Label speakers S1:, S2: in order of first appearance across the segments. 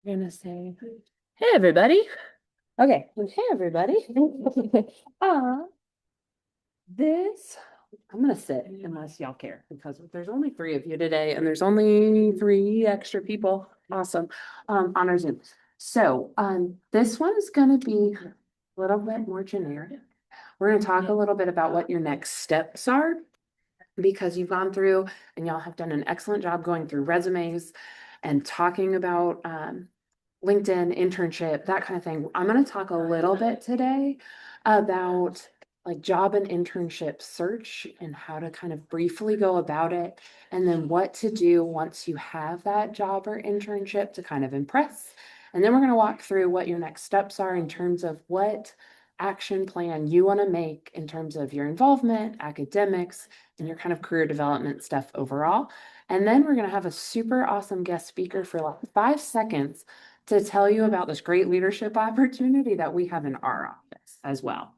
S1: We're gonna say, hey, everybody. Okay, hey, everybody. Uh, this, I'm gonna sit unless y'all care because there's only three of you today and there's only three extra people. Awesome. On our Zoom. So, this one is gonna be a little bit more generic. We're gonna talk a little bit about what your next steps are because you've gone through and y'all have done an excellent job going through resumes and talking about, LinkedIn internship, that kind of thing. I'm going to talk a little bit today about like job and internship search and how to kind of briefly go about it, and then what to do once you have that job or internship to kind of impress. And then we're going to walk through what your next steps are in terms of what action plan you want to make in terms of your involvement, academics, and your kind of career development stuff overall. And then we're going to have a super awesome guest speaker for like 5 seconds to tell you about this great leadership opportunity that we have in our office as well.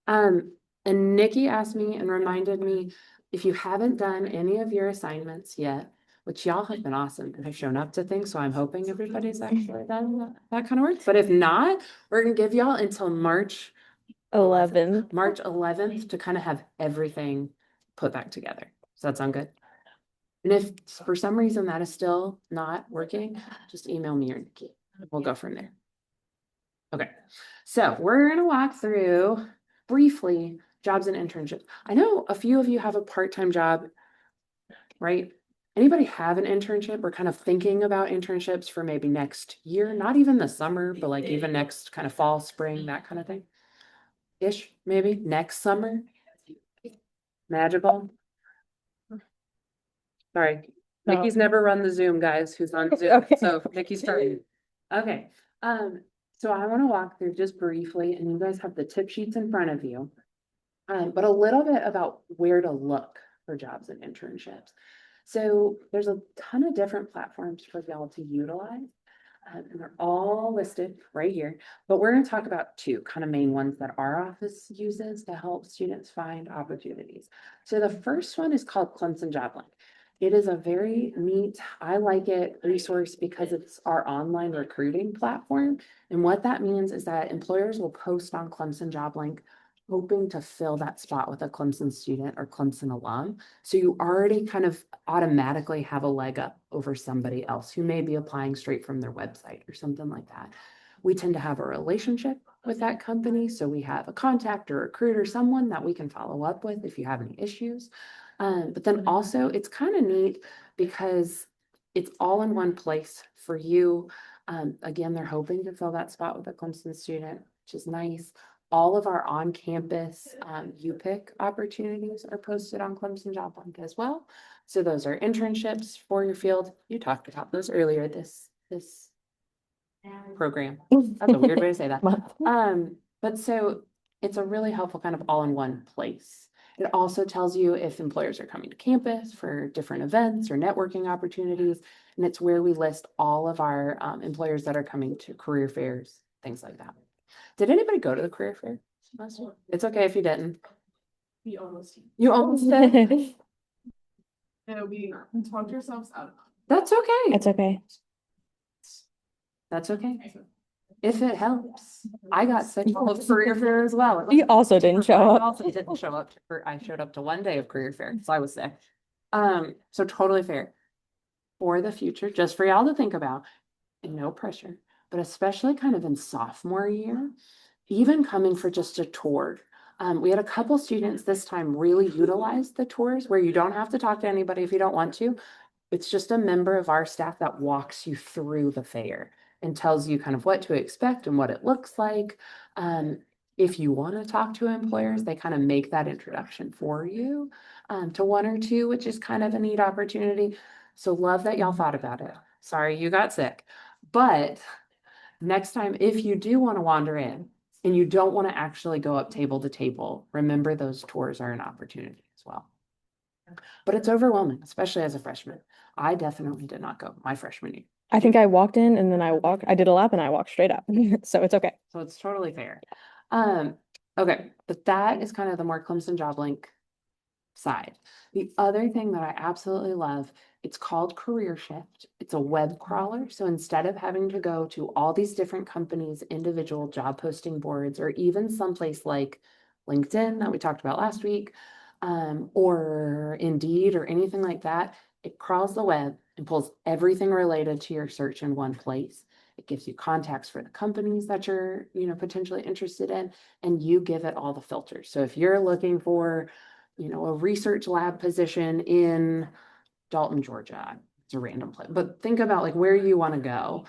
S1: And Nikki asked me and reminded me, if you haven't done any of your assignments yet, which y'all have been awesome and have shown up to things, so I'm hoping everybody's actually done that kind of work. But if not, we're gonna give y'all until March
S2: 11th.
S1: March 11th to kind of have everything put back together. Does that sound good? And if for some reason that is still not working, just email me or Nikki. We'll go from there. Okay, so we're gonna walk through briefly jobs and internships. I know a few of you have a part-time job, right? Anybody have an internship or kind of thinking about internships for maybe next year? Not even the summer, but like even next kind of fall, spring, that kind of thing? Ish, maybe next summer? Magical? Sorry,
S2: No.
S1: Nikki's never run the Zoom, guys, who's on Zoom,
S2: Okay.
S1: so Nikki's starting. Okay, so I want to walk through just briefly, and you guys have the tip sheets in front of you. But a little bit about where to look for jobs and internships. So there's a ton of different platforms for y'all to utilize. And they're all listed right here, but we're going to talk about two kind of main ones that our office uses to help students find opportunities. So the first one is called Clemson JobLink. It is a very neat, I like it, resource because it's our online recruiting platform. And what that means is that employers will post on Clemson JobLink hoping to fill that spot with a Clemson student or Clemson alum. So you already kind of automatically have a leg up over somebody else who may be applying straight from their website or something like that. We tend to have a relationship with that company. So we have a contact or recruiter, someone that we can follow up with if you have any issues. But then also it's kind of neat because it's all in one place for you. Again, they're hoping to fill that spot with a Clemson student, which is nice. All of our on-campus UPIC opportunities are posted on Clemson JobLink as well. So those are internships for your field. You talked about those earlier, this program. That's a weird way to say that. But so it's a really helpful kind of all in one place. It also tells you if employers are coming to campus for different events or networking opportunities. And it's where we list all of our employers that are coming to career fairs, things like that. Did anybody go to the career fair last year? It's okay if you didn't.
S3: We almost.
S1: You almost did.
S3: No, we talked ourselves out of it.
S1: That's okay.
S2: It's okay.
S1: That's okay. If it helps. I got sick of career fair as well.
S2: You also didn't show
S1: I
S2: up.
S1: also didn't show up I showed up to one day of career fair, so I was sick. So totally fair. For the future, just for y'all to think about, and no pressure, but especially kind of in sophomore year, even coming for just a tour. We had a couple students this time really utilize the tours where you don't have to talk to anybody if you don't want to. It's just a member of our staff that walks you through the fair and tells you kind of what to expect and what it looks like. If you want to talk to employers, they kind of make that introduction for you to one or two, which is kind of a neat opportunity. So love that y'all thought about it. Sorry you got sick, but next time, if you do want to wander in and you don't want to actually go up table to table, remember those tours are an opportunity as well. But it's overwhelming, especially as a freshman. I definitely did not go my freshman year.
S2: I think I walked in and then I did a lap and I walked straight up. So it's okay.
S1: So it's totally fair. Okay, but that is kind of the more Clemson JobLink side. The other thing that I absolutely love, it's called Career Shift. It's a web crawler. So instead of having to go to all these different companies, individual job posting boards, or even someplace like LinkedIn that we talked about last week, or Indeed or anything like that, it crawls the web and pulls everything related to your search in one place. It gives you contacts for the companies that you're, potentially interested in, and you give it all the filters. So if you're looking for, a research lab position in Dalton, Georgia, it's a random place, but think about like where you want to go.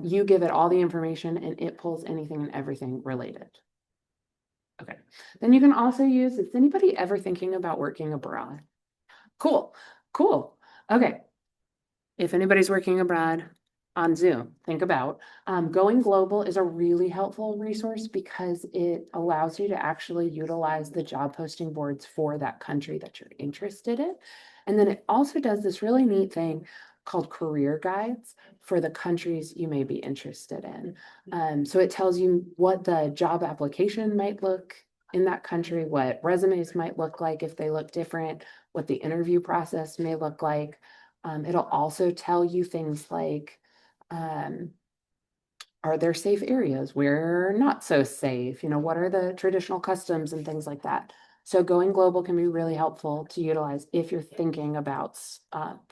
S1: You give it all the information and it pulls anything and everything related. Okay. Then you can also use, is anybody ever thinking about working abroad? Cool. Cool. Okay. If anybody's working abroad on Zoom, think about Going Global is a really helpful resource because it allows you to actually utilize the job posting boards for that country that you're interested in. And then it also does this really neat thing called career guides for the countries you may be interested in. So it tells you what the job application might look in that country, what resumes might look like if they look different, what the interview process may look like. It'll also tell you things like, are there safe areas? Where not so safe? What are the traditional customs and things like that? So Going Global can be really helpful to utilize if you're thinking about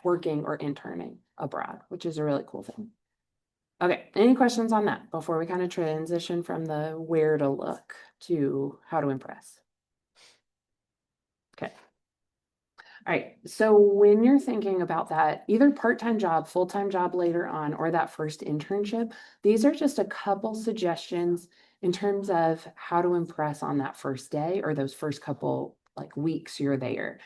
S1: working or interning abroad, which is a really cool thing. Okay, any questions on that before we kind of transition from the where to look to how to impress? Okay. All right, so when you're thinking about that, either part-time job, full-time job later on, or that first internship, these are just a couple suggestions in terms of how to impress on that first day or those first couple like weeks you're there.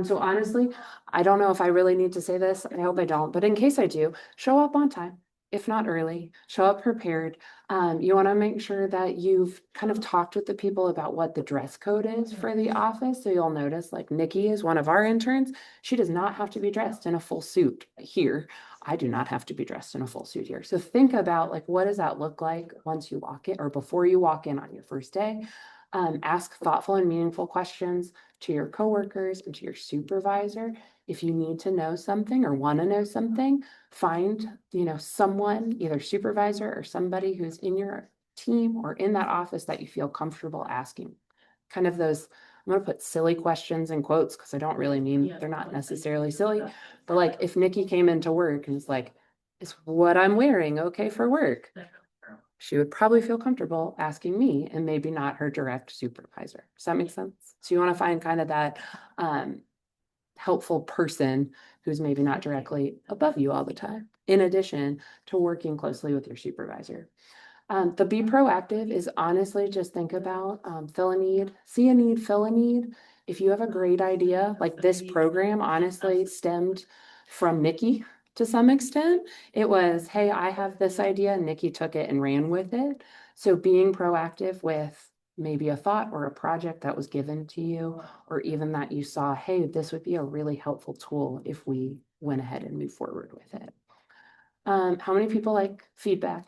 S1: So honestly, I don't know if I really need to say this. I hope I don't, but in case I do, show up on time. If not early, show up prepared. You want to make sure that you've kind of talked with the people about what the dress code is for the office. So you'll notice like Nikki is one of our interns. She does not have to be dressed in a full suit here. I do not have to be dressed in a full suit here. So think about like, what does that look like once you walk in or before you walk in on your first day? Ask thoughtful and meaningful questions to your coworkers and to your supervisor. If you need to know something or want to know something, find, someone, either supervisor or somebody who's in your team or in that office that you feel comfortable asking. Kind of those, I'm going to put silly questions in quotes because I don't really mean they're not necessarily silly, but like if Nikki came into work and was like, is what I'm wearing okay for work? She would probably feel comfortable asking me and maybe not her direct supervisor. Does that make sense? So you want to find kind of that helpful person who's maybe not directly above you all the time, in addition to working closely with your supervisor. The be proactive is honestly just think about fill a need, see a need, fill a need. If you have a great idea, like this program honestly stemmed from Nikki to some extent. It was, hey, I have this idea, and Nikki took it and ran with it. So being proactive with maybe a thought or a project that was given to you, or even that you saw, hey, this would be a really helpful tool if we went ahead and moved forward with it. How many people like feedback?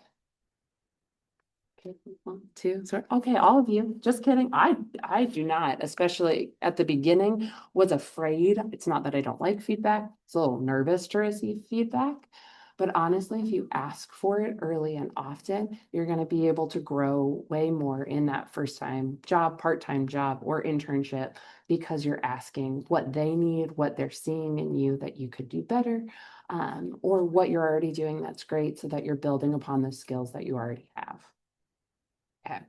S1: Okay, 1, 2, sorry. Okay, all of you. Just kidding. I do not, especially at the beginning, was afraid. It's not that I don't like feedback. It's a little nervous to receive feedback. But honestly, if you ask for it early and often, you're going to be able to grow way more in that first time job, part-time job, or internship because you're asking what they need, what they're seeing in you that you could do better, or what you're already doing that's great so that you're building upon the skills that you already have. Okay.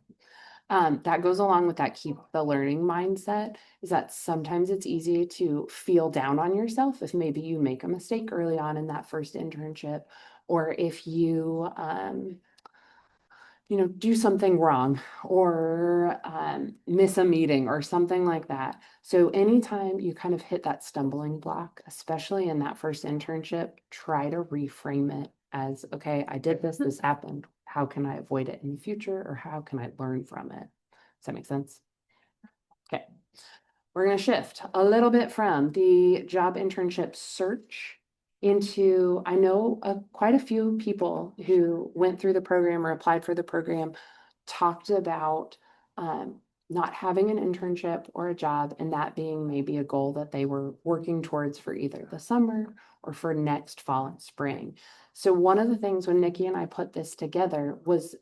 S1: That goes along with that keep the learning mindset, is that sometimes it's easy to feel down on yourself if maybe you make a mistake early on in that first internship, or if you, do something wrong or miss a meeting or something like that. So anytime you kind of hit that stumbling block, especially in that first internship, try to reframe it as, okay, I did this, this happened. How can I avoid it in the future, or how can I learn from it? Does that make sense? Okay. We're going to shift a little bit from the job internship search into, I know quite a few people who went through the program or applied for the program talked about not having an internship or a job, and that being maybe a goal that they were working towards for either the summer or for next fall and spring. So one of the things when Nikki and I put this together was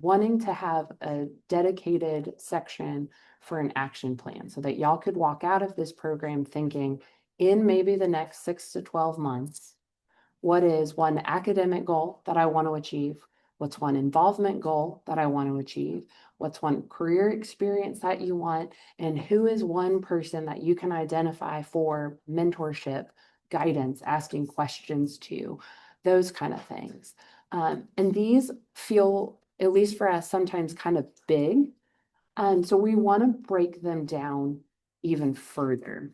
S1: wanting to have a dedicated section for an action plan so that y'all could walk out of this program thinking in maybe the next 6 to 12 months, what is one academic goal that I want to achieve? What's one involvement goal that I want to achieve? What's one career experience that you want? And who is one person that you can identify for mentorship, guidance, asking questions to, those kind of things. And these feel, at least for us, sometimes kind of big. So we want to break them down even further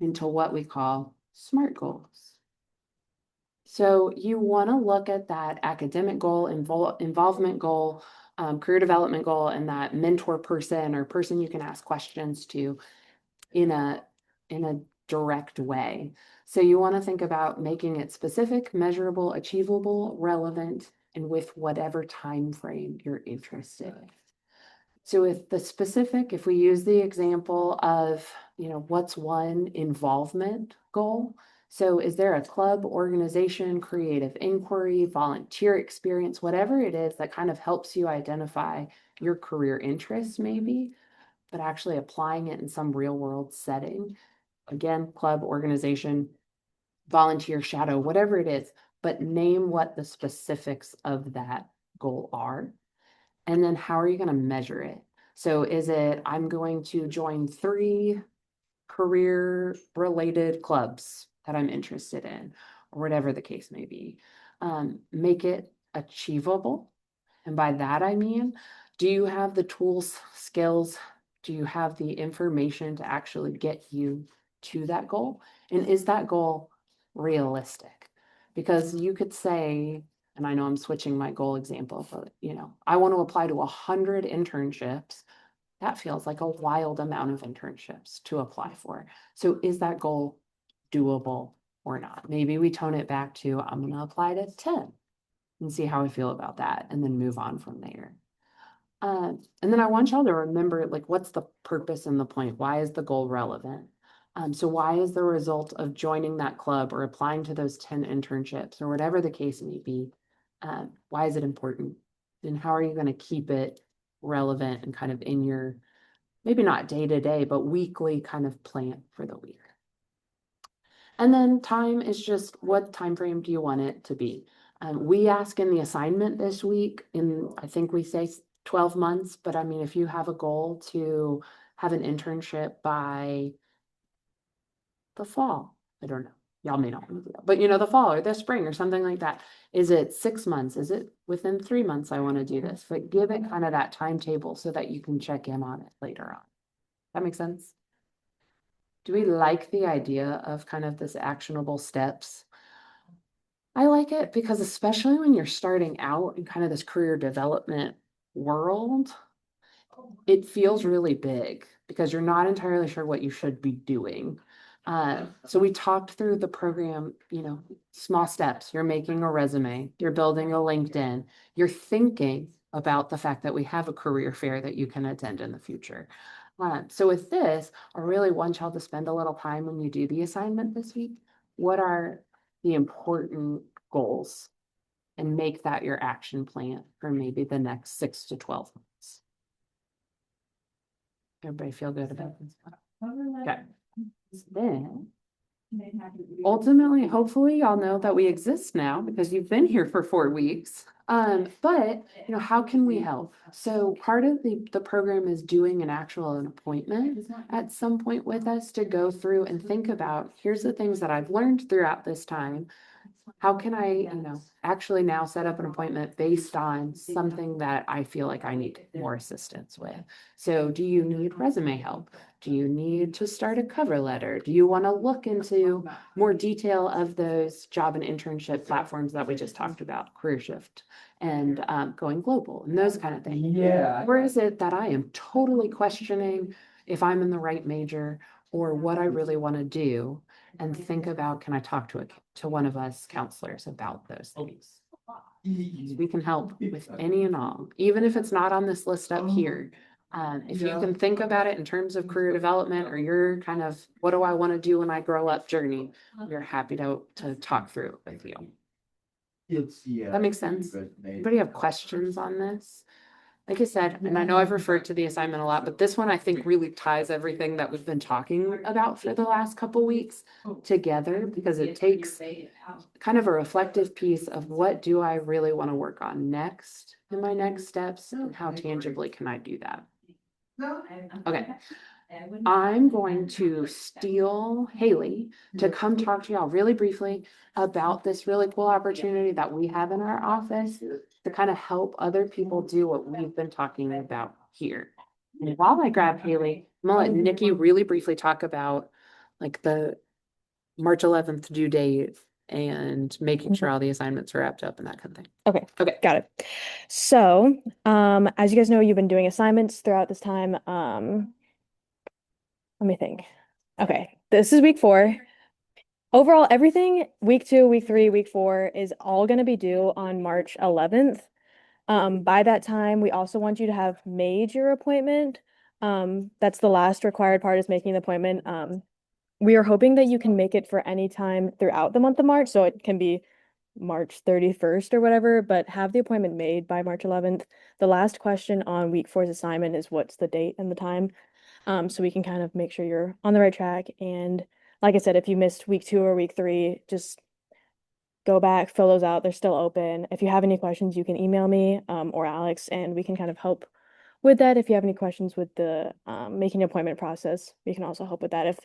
S1: into what we call SMART goals. So you want to look at that academic goal, involvement goal, career development goal, and that mentor person or person you can ask questions to in a direct way. So you want to think about making it specific, measurable, achievable, relevant, and with whatever time frame you're interested in. So if the specific, if we use the example of, what's one involvement goal? So is there a club, organization, creative inquiry, volunteer experience, whatever it is that kind of helps you identify your career interests maybe, but actually applying it in some real world setting? Again, club, organization, volunteer, shadow, whatever it is, but name what the specifics of that goal are. And then how are you going to measure it? So is it, I'm going to join 3 career related clubs that I'm interested in, or whatever the case may be. Make it achievable. And by that, I mean, do you have the tools, skills? Do you have the information to actually get you to that goal? And is that goal realistic? Because you could say, and I know I'm switching my goal example, but I want to apply to 100 internships. That feels like a wild amount of internships to apply for. So is that goal doable or not? Maybe we tone it back to, I'm going to apply to 10 and see how I feel about that, and then move on from there. And then I want y'all to remember, what's the purpose and the point? Why is the goal relevant? So why is the result of joining that club or applying to those 10 internships or whatever the case may be? Why is it important? And how are you going to keep it relevant and kind of in your, maybe not day to day, but weekly kind of plan for the week? And then time is just, what time frame do you want it to be? We ask in the assignment this week, I think we say 12 months, but I mean, if you have a goal to have an internship by the fall, I don't know. Y'all may not want to do that, but the fall or the spring or something like that. Is it 6 months? Is it within 3 months I want to do this? But give it kind of that timetable so that you can check in on it later on. That makes sense? Do we like the idea of kind of this actionable steps? I like it because especially when you're starting out in kind of this career development world, it feels really big because you're not entirely sure what you should be doing. So we talked through the program, small steps. You're making a resume, you're building a LinkedIn, you're thinking about the fact that we have a career fair that you can attend in the future. So with this, I really want y'all to spend a little time when you do the assignment this week. What are the important goals? And make that your action plan for maybe the next 6 to 12 months. Everybody feel good about this? Okay. Then, ultimately, hopefully y'all know that we exist now because you've been here for 4 weeks. But how can we help? So part of the program is doing an appointment at some point with us to go through and think about, here's the things that I've learned throughout this time. How can I, actually now set up an appointment based on something that I feel like I need more assistance with? So do you need resume help? Do you need to start a cover letter? Do you want to look into more detail of those job and internship platforms that we just talked about, CareerShift and Going Global and those kind of things?
S4: Yeah.
S1: Or is it that I am totally questioning if I'm in the right major or what I really want to do? And think about, can I talk to one of us counselors about those things? We can help with any and all, even if it's not on this list up here. If you can think about it in terms of career development or your kind of, what do I want to do when I grow up journey, we're happy to talk through it with you. That makes sense. Anybody have questions on this? Like I said, and I know I've referred to the assignment a lot, but this one I think really ties everything that we've been talking about for the last couple weeks together, because it takes kind of a reflective piece of what do I really want to work on next in my next steps, and how tangibly can I do that? Okay. I'm going to steal Haley to come talk to y'all really briefly about this really cool opportunity that we have in our office to kind of help other people do what we've been talking about here. And while I grab Haley, I'm gonna let Nikki really briefly talk about like the March 11th due date and making sure all the assignments are wrapped up and that kind of thing.
S2: Okay.
S1: Okay.
S2: Got it. So, as you guys know, you've been doing assignments throughout this time. Let me think. Okay, this is week 4. Overall, everything week 2, week 3, week 4 is all going to be due on March 11th. By that time, we also want you to have made your appointment. That's the last required part, is making the appointment. We are hoping that you can make it for any time throughout the month of March, so it can be March 31st or whatever, but have the appointment made by March 11th. The last question on week 4's assignment is what's the date and the time, so we can kind of make sure you're on the right track. And like I said, if you missed week 2 or week 3, just go back, fill those out. They're still open. If you have any questions, you can email me or Alex, and we can kind of help with that. If you have any questions with the making an appointment process, we can also help with that. If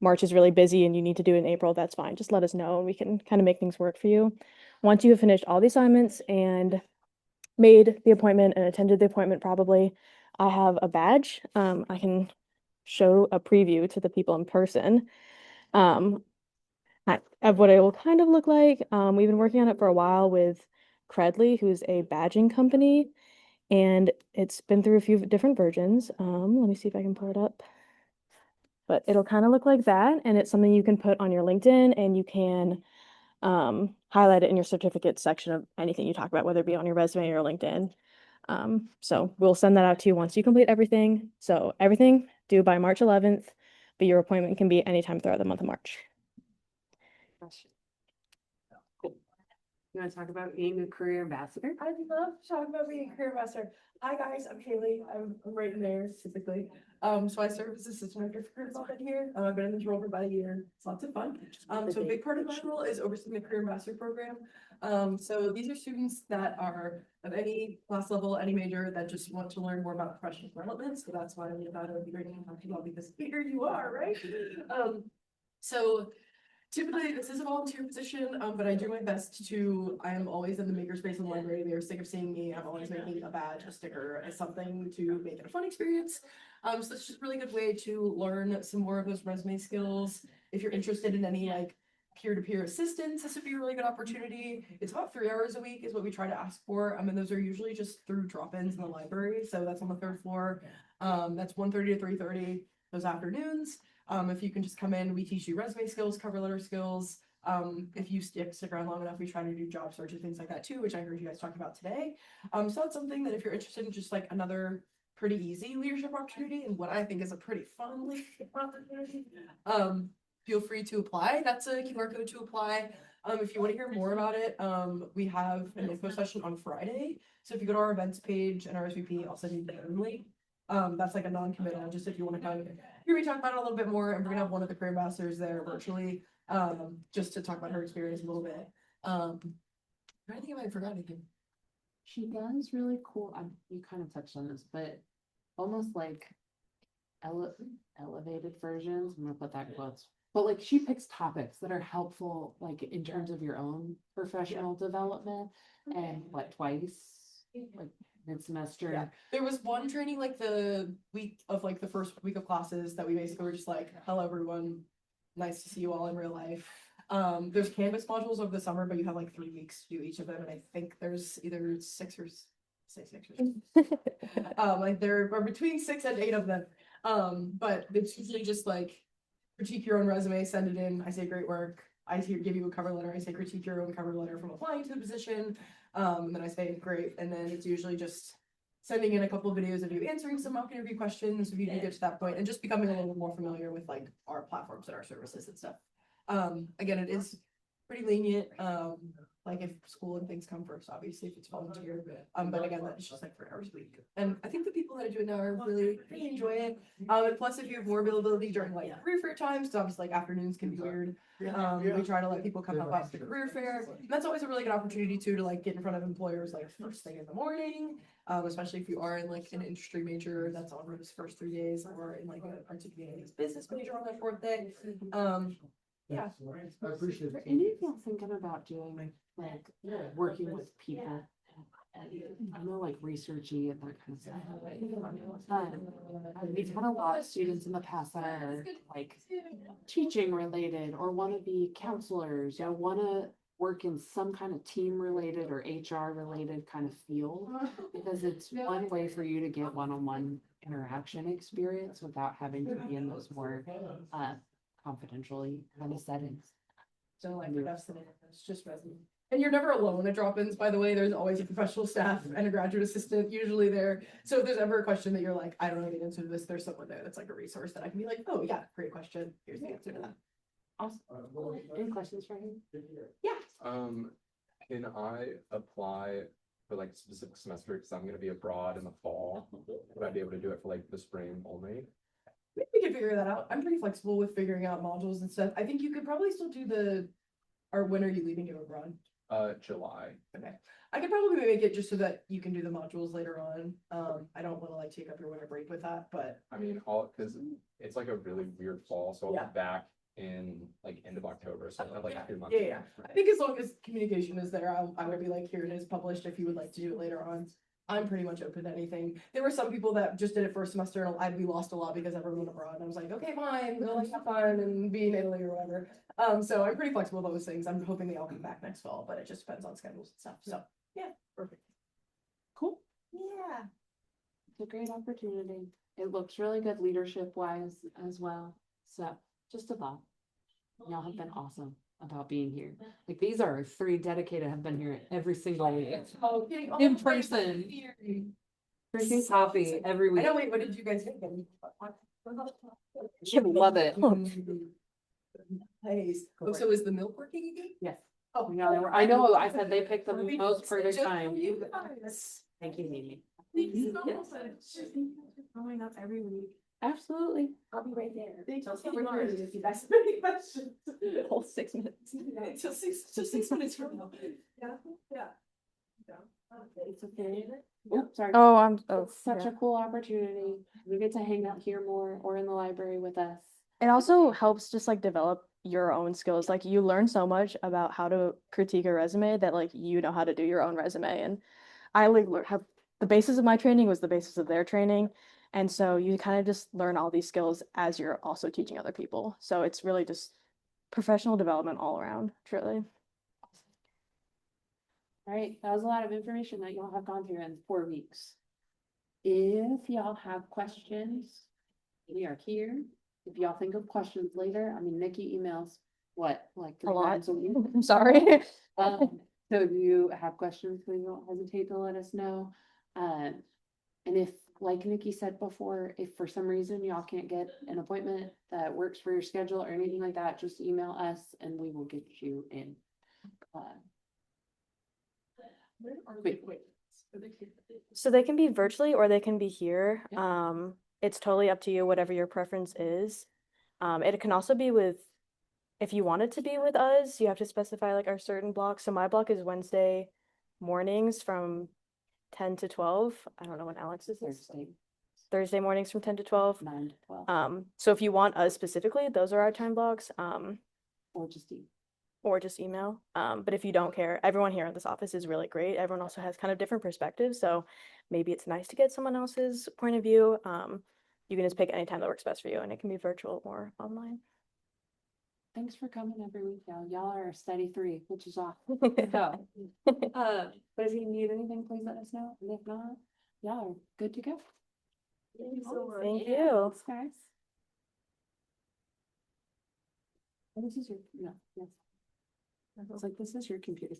S2: March is really busy and you need to do it in April, that's fine. Just let us know and we can kind of make things work for you. Once you have finished all the assignments and made the appointment and attended the appointment probably, I have a badge. I can show a preview to the people in person of what it will kind of look like. We've been working on it for a while with Credly, who's a badging company, and it's been through a few different versions. Let me see if I can pull it up. But it'll kind of look like that, and it's something you can put on your LinkedIn, and you can highlight it in your certificate section of anything you talk about, whether it be on your resume or LinkedIn. So we'll send that out to you once you complete everything. So everything due by March 11th, but your appointment can be anytime throughout the month of March.
S1: Cool. You want to talk about being a career ambassador?
S3: I'd love to talk about being a career ambassador. Hi guys, I'm Haley. I'm right in there typically. So I serve as assistant director for career development here. I've been in this role for about a year. It's lots of fun. So a big part of my role is overseeing the career ambassador program. So these are students that are of any class level, any major, that just want to learn more about professional development. So that's why I thought it would be great to talk to you all, because here you are, right? So typically, this is a volunteer position, but I do my best to, I am always in the makerspace in the library. They're sick of seeing me. I'm always making a badge, a sticker, as something to make it a fun experience. So it's just a really good way to learn some more of those resume skills. If you're interested in any like peer-to-peer assistance, this would be a really good opportunity. It's about 3 hours a week is what we try to ask for. And those are usually just through drop-ins in the library. So that's on the 3rd floor. That's 1:30 to 3:30 those afternoons. If you can just come in, we teach you resume skills, cover letter skills. If you stick around long enough, we try to do job searches, things like that too, which I heard you guys talk about today. So that's something that if you're interested in just like another pretty easy leadership opportunity, and what I think is a pretty fun leadership opportunity, feel free to apply. That's a QR code to apply. If you want to hear more about it, we have an info session on Friday. So if you go to our events page and RSVP, I'll send you the link. That's like a non-committal, just if you want to kind of hear me talk about it a little bit more. And we're gonna have one of the career ambassadors there virtually, just to talk about her experience a little bit. I think I might have forgotten anything.
S1: She does really cool, you kind of touched on this, but almost like elevated versions. I'm gonna put that in quotes. But like she picks topics that are helpful, like in terms of your own professional development, and what, twice, like mid-semester.
S3: Yeah. There was one training like the week of like the first week of classes that we basically were just like, hello everyone, nice to see you all in real life. There's Canvas modules over the summer, but you have like 3 weeks to do each of them, and I think there's either 6 or like there are between 6 and 8 of them. But it's usually just like critique your own resume, send it in. I say great work. I give you a cover letter. I say critique your own cover letter from applying to the position. And then I say great, and then it's usually just sending in a couple of videos of you answering some mock interview questions if you do get to that point, and just becoming a little more familiar with like our platforms and our services and stuff. Again, it is pretty lenient, like if school and things come first, obviously, if it's volunteer. But again, that's just like 3 hours a week. And I think the people that do it now are really enjoy it. And plus, if you have more availability during like career fair times, 'cause obviously like afternoons can be weird. We try to let people come help out at the career fair. And that's always a really good opportunity too, to like get in front of employers like first thing in the morning. Especially if you are in like an industry major that's on those first 3 days, or in like a particular business major on that fourth day. Yeah.
S4: I appreciate
S1: Are
S4: it.
S1: any of y'all thinking about doing like working with people? I know like researchy and that kind of stuff. We've had a lot of students in the past that are like teaching related or want to be counselors or want to work in some kind of team related or HR related kind of field. Because it's one way for you to get one-on-one interaction experience without having to be in those more confidentially kind of settings.
S3: So like that's it's just resume. And you're never alone at drop-ins, by the way. There's always a professional staff and a graduate assistant usually there. So if there's ever a question that you're like, I don't know the answer to this, there's someone there that's like a resource that I can be like, oh yeah, great question. Here's the answer to that.
S1: Awesome. Any questions for him?
S3: Yeah.
S4: Can I apply for like a specific semester, because I'm gonna be abroad in the fall? Would I be able to do it for like the spring only?
S3: We can figure that out. I'm pretty flexible with figuring out modules and stuff. I think you could probably still do or when are you leaving to go abroad?
S4: July.
S3: Okay. I could probably make it just so that you can do the modules later on. I don't want to like take up your winter break with that, but
S4: I mean, because it's like a really weird fall, so I'll
S3: Yeah.
S4: be back in like end of October, so I have like 2 months.
S3: yeah. I think as long as communication is there, I would be like, here it is published if you would like to do it later on. I'm pretty much open to anything. There were some people that just did it first semester and we lost a lot because everyone went abroad. And I was like, okay, fine, go like have fun and be in Italy or whatever. So I'm pretty flexible with those things. I'm hoping they all come back next fall, but it just depends on schedules and stuff. So yeah, perfect.
S1: Cool.
S3: Yeah.
S1: It's a great opportunity. It looks really good leadership wise as well. So just a thought. Y'all have been awesome about being here. Like these are 3 dedicated, have been here every single week.
S3: Oh, getting all
S1: In
S3: the way
S1: person.
S3: here.
S1: Drinking coffee every
S3: I
S1: week.
S3: know, wait, what did you guys think?
S1: You love it.
S3: Nice. Oh, so is the milk working again?
S1: Yes.
S3: Oh,
S1: I know, I said they picked the most perfect
S3: Just for
S1: time.
S3: you guys.
S1: Thank you, Mimi.
S3: Thank you so
S1: Yes.
S3: much. Growing up every week.
S1: Absolutely.
S3: I'll be right there. Thank you so much. If you guys have any questions.
S2: Whole 6 minutes.
S3: Till 6 minutes from now. Yeah, yeah.
S1: It's okay. Oh, sorry.
S2: It's
S1: Such a cool opportunity. You get to hang out here more or in the library with us.
S2: It also helps just like develop your own skills. Like you learn so much about how to critique a resume that like you know how to do your own resume. And I like have the basis of my training was the basis of their training. And so you kind of just learn all these skills as you're also teaching other people. So it's really just professional development all around, truly.
S1: All right, that was a lot of information that y'all have gone through in 4 weeks. If y'all have questions, we are here. If y'all think of questions later, I mean, Nikki emails what, like
S2: A
S1: 3
S2: lot.
S1: times a week?
S2: I'm sorry.
S1: So if you have questions, please don't hesitate to let us know. And if, like Nikki said before, if for some reason y'all can't get an appointment that works for your schedule or anything like that, just email us and we will get you in. Wait.
S2: So they can be virtually or they can be here.
S1: Yeah.
S2: It's totally up to you, whatever your preference is. It can also be if you want it to be with us, you have to specify like our certain block. So my block is Wednesday mornings from 10 to 12. I don't know when Alex is. Thursday mornings from 10 to 12.
S1: 9 to 12.
S2: So if you want us specifically, those are our time blocks.
S1: Or just
S2: email. But if you don't care, everyone here in this office is really great. Everyone also has kind of different perspectives. So maybe it's nice to get someone else's point of view. You can just pick any time that works best for you, and it can be virtual or online.
S1: Thanks for coming every week, y'all. Y'all are a steady 3, which is awesome. So, but if you need anything, please let us know. And if not, y'all are good to go.
S2: Thank you.
S1: Thanks, guys. Oh, this is your, no, yes. It's like, this is your computer.